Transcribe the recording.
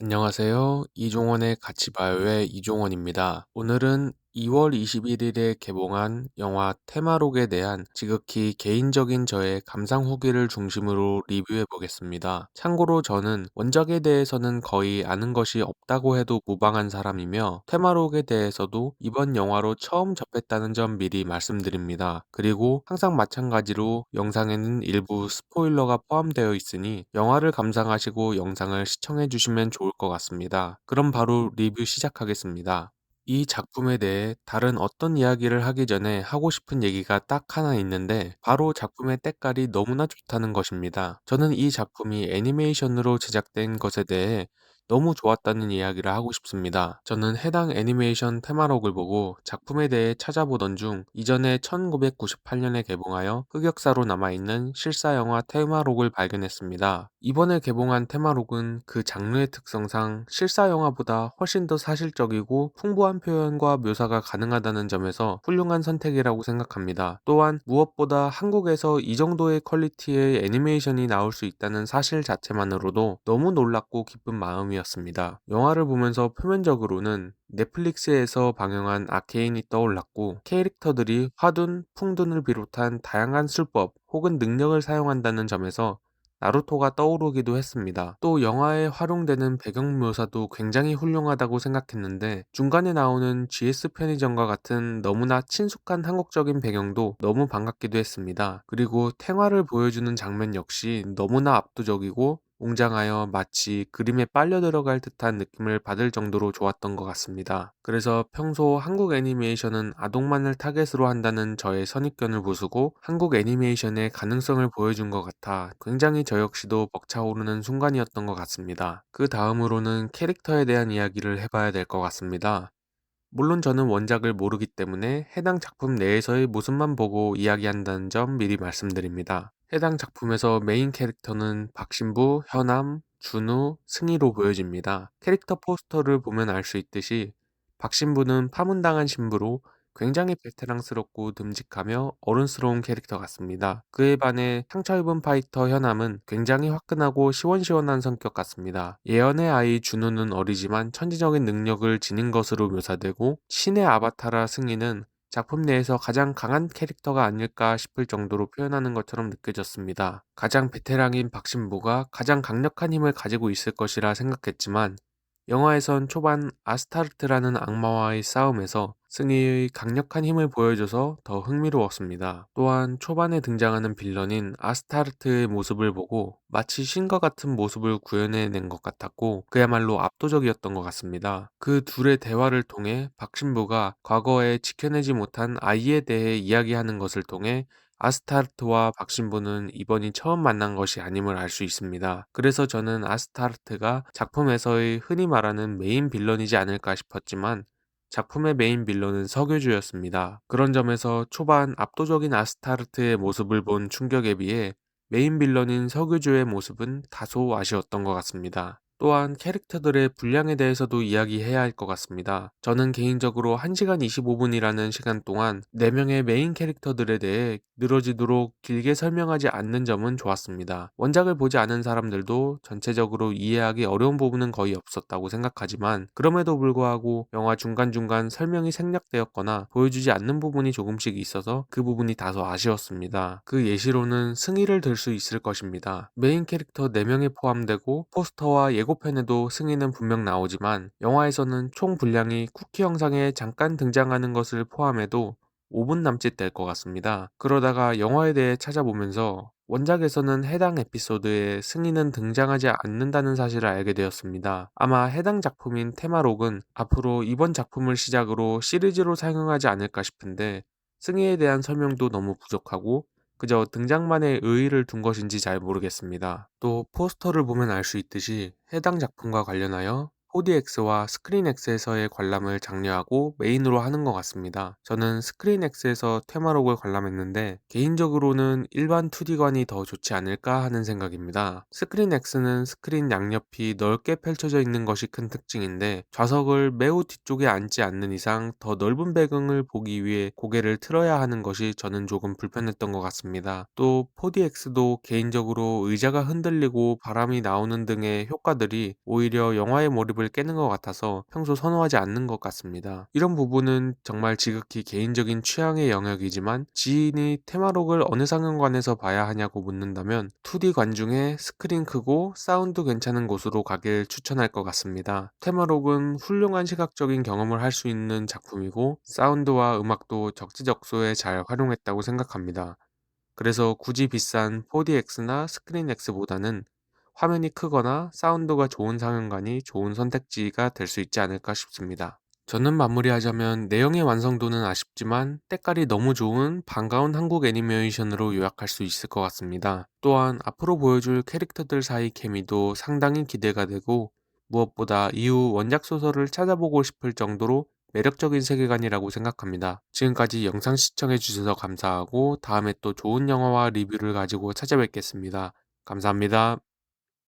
안녕하세요. 이종원의 같이 봐요의 이종원입니다. 오늘은 2월 21일에 개봉한 영화 테마록에 대한 지극히 개인적인 저의 감상 후기를 중심으로 리뷰해 보겠습니다. 참고로 저는 원작에 대해서는 거의 아는 것이 없다고 해도 무방한 사람이며 테마록에 대해서도 이번 영화로 처음 접했다는 점 미리 말씀드립니다. 그리고 항상 마찬가지로 영상에는 일부 스포일러가 포함되어 있으니 영화를 감상하시고 영상을 시청해 주시면 좋을 것 같습니다. 그럼 바로 리뷰 시작하겠습니다. 이 작품에 대해 다른 어떤 이야기를 하기 전에 하고 싶은 얘기가 딱 하나 있는데 바로 작품의 때깔이 너무나 좋다는 것입니다. 저는 이 작품이 애니메이션으로 제작된 것에 대해 너무 좋았다는 이야기를 하고 싶습니다. 저는 해당 애니메이션 테마록을 보고 작품에 대해 찾아보던 중 이전에 1998년에 개봉하여 흑역사로 남아있는 실사영화 테마록을 발견했습니다. 이번에 개봉한 테마록은 그 장르의 특성상 실사영화보다 훨씬 더 사실적이고 풍부한 표현과 묘사가 가능하다는 점에서 훌륭한 선택이라고 생각합니다. 또한 무엇보다 한국에서 이 정도의 퀄리티의 애니메이션이 나올 수 있다는 사실 자체만으로도 너무 놀랍고 기쁜 마음이었습니다. 영화를 보면서 표면적으로는 넷플릭스에서 방영한 아케인이 떠올랐고 캐릭터들이 화둔, 풍둔을 비롯한 다양한 술법 혹은 능력을 사용한다는 점에서 나루토가 떠오르기도 했습니다. 또 영화에 활용되는 배경 묘사도 굉장히 훌륭하다고 생각했는데 중간에 나오는 GS 편의점과 같은 너무나 친숙한 한국적인 배경도 너무 반갑기도 했습니다. 그리고 탱화를 보여주는 장면 역시 너무나 압도적이고 웅장하여 마치 그림에 빨려 들어갈 듯한 느낌을 받을 정도로 좋았던 것 같습니다. 그래서 평소 한국 애니메이션은 아동만을 타겟으로 한다는 저의 선입견을 부수고 한국 애니메이션의 가능성을 보여준 것 같아 굉장히 저 역시도 벅차오르는 순간이었던 것 같습니다. 그 다음으로는 캐릭터에 대한 이야기를 해봐야 될 것 같습니다. 물론 저는 원작을 모르기 때문에 해당 작품 내에서의 모습만 보고 이야기한다는 점 미리 말씀드립니다. 해당 작품에서 메인 캐릭터는 박신부, 현암, 준우, 승희로 보여집니다. 캐릭터 포스터를 보면 알 수 있듯이 박신부는 파문당한 신부로 굉장히 베테랑스럽고 듬직하며 어른스러운 캐릭터 같습니다. 그에 반해 상처 입은 파이터 현암은 굉장히 화끈하고 시원시원한 성격 같습니다. 예언의 아이 준우는 어리지만 천재적인 능력을 지닌 것으로 묘사되고 신의 아바타라 승희는 작품 내에서 가장 강한 캐릭터가 아닐까 싶을 정도로 표현하는 것처럼 느껴졌습니다. 가장 베테랑인 박신부가 가장 강력한 힘을 가지고 있을 것이라 생각했지만 영화에선 초반 아스타르트라는 악마와의 싸움에서 승희의 강력한 힘을 보여줘서 더 흥미로웠습니다. 또한 초반에 등장하는 빌런인 아스타르트의 모습을 보고 마치 신과 같은 모습을 구현해낸 것 같았고 그야말로 압도적이었던 것 같습니다. 그 둘의 대화를 통해 박신부가 과거에 지켜내지 못한 아이에 대해 이야기하는 것을 통해 아스타르트와 박신부는 이번이 처음 만난 것이 아님을 알 수 있습니다. 그래서 저는 아스타르트가 작품에서의 흔히 말하는 메인 빌런이지 않을까 싶었지만 작품의 메인 빌런은 석유주였습니다. 그런 점에서 초반 압도적인 아스타르트의 모습을 본 충격에 비해 메인 빌런인 석유주의 모습은 다소 아쉬웠던 것 같습니다. 또한 캐릭터들의 분량에 대해서도 이야기해야 할 것 같습니다. 저는 개인적으로 1시간 25분이라는 시간 동안 4명의 메인 캐릭터들에 대해 늘어지도록 길게 설명하지 않는 점은 좋았습니다. 원작을 보지 않은 사람들도 전체적으로 이해하기 어려운 부분은 거의 없었다고 생각하지만 그럼에도 불구하고 영화 중간중간 설명이 생략되었거나 보여주지 않는 부분이 조금씩 있어서 그 부분이 다소 아쉬웠습니다. 그 예시로는 승희를 들 수 있을 것입니다. 메인 캐릭터 4명이 포함되고 포스터와 예고편에도 승희는 분명 나오지만 영화에서는 총 분량이 쿠키 영상에 잠깐 등장하는 것을 포함해도 5분 남짓 될 것 같습니다. 그러다가 영화에 대해 찾아보면서 원작에서는 해당 에피소드에 승희는 등장하지 않는다는 사실을 알게 되었습니다. 아마 해당 작품인 테마록은 앞으로 이번 작품을 시작으로 시리즈로 상영하지 않을까 싶은데 승희에 대한 설명도 너무 부족하고 그저 등장만의 의의를 둔 것인지 잘 모르겠습니다. 또 포스터를 보면 알 수 있듯이 해당 작품과 관련하여 4DX와 스크린X에서의 관람을 장려하고 메인으로 하는 것 같습니다. 저는 스크린X에서 테마록을 관람했는데 개인적으로는 일반 2D관이 더 좋지 않을까 하는 생각입니다. 스크린X는 스크린 양옆이 넓게 펼쳐져 있는 것이 큰 특징인데 좌석을 매우 뒤쪽에 앉지 않는 이상 더 넓은 배경을 보기 위해 고개를 틀어야 하는 것이 저는 조금 불편했던 것 같습니다. 또 4DX도 개인적으로 의자가 흔들리고 바람이 나오는 등의 효과들이 오히려 영화의 몰입을 깨는 것 같아서 평소 선호하지 않는 것 같습니다. 이런 부분은 정말 지극히 개인적인 취향의 영역이지만 지인이 테마록을 어느 상영관에서 봐야 하냐고 묻는다면 2D관 중에 스크린 크고 사운드 괜찮은 곳으로 가길 추천할 것 같습니다. 테마록은 훌륭한 시각적인 경험을 할 수 있는 작품이고 사운드와 음악도 적지적소에 잘 활용했다고 생각합니다. 그래서 굳이 비싼 4DX나 스크린X보다는 화면이 크거나 사운드가 좋은 상영관이 좋은 선택지가 될 수 있지 않을까 싶습니다. 저는 마무리하자면 내용의 완성도는 아쉽지만 때깔이 너무 좋은 반가운 한국 애니메이션으로 요약할 수 있을 것 같습니다. 또한 앞으로 보여줄 캐릭터들 사이 케미도 상당히 기대가 되고 무엇보다 이후 원작 소설을 찾아보고 싶을 정도로 매력적인 세계관이라고 생각합니다. 지금까지 영상 시청해 주셔서 감사하고 다음에 또 좋은 영화와 리뷰를 가지고 찾아뵙겠습니다. 감사합니다.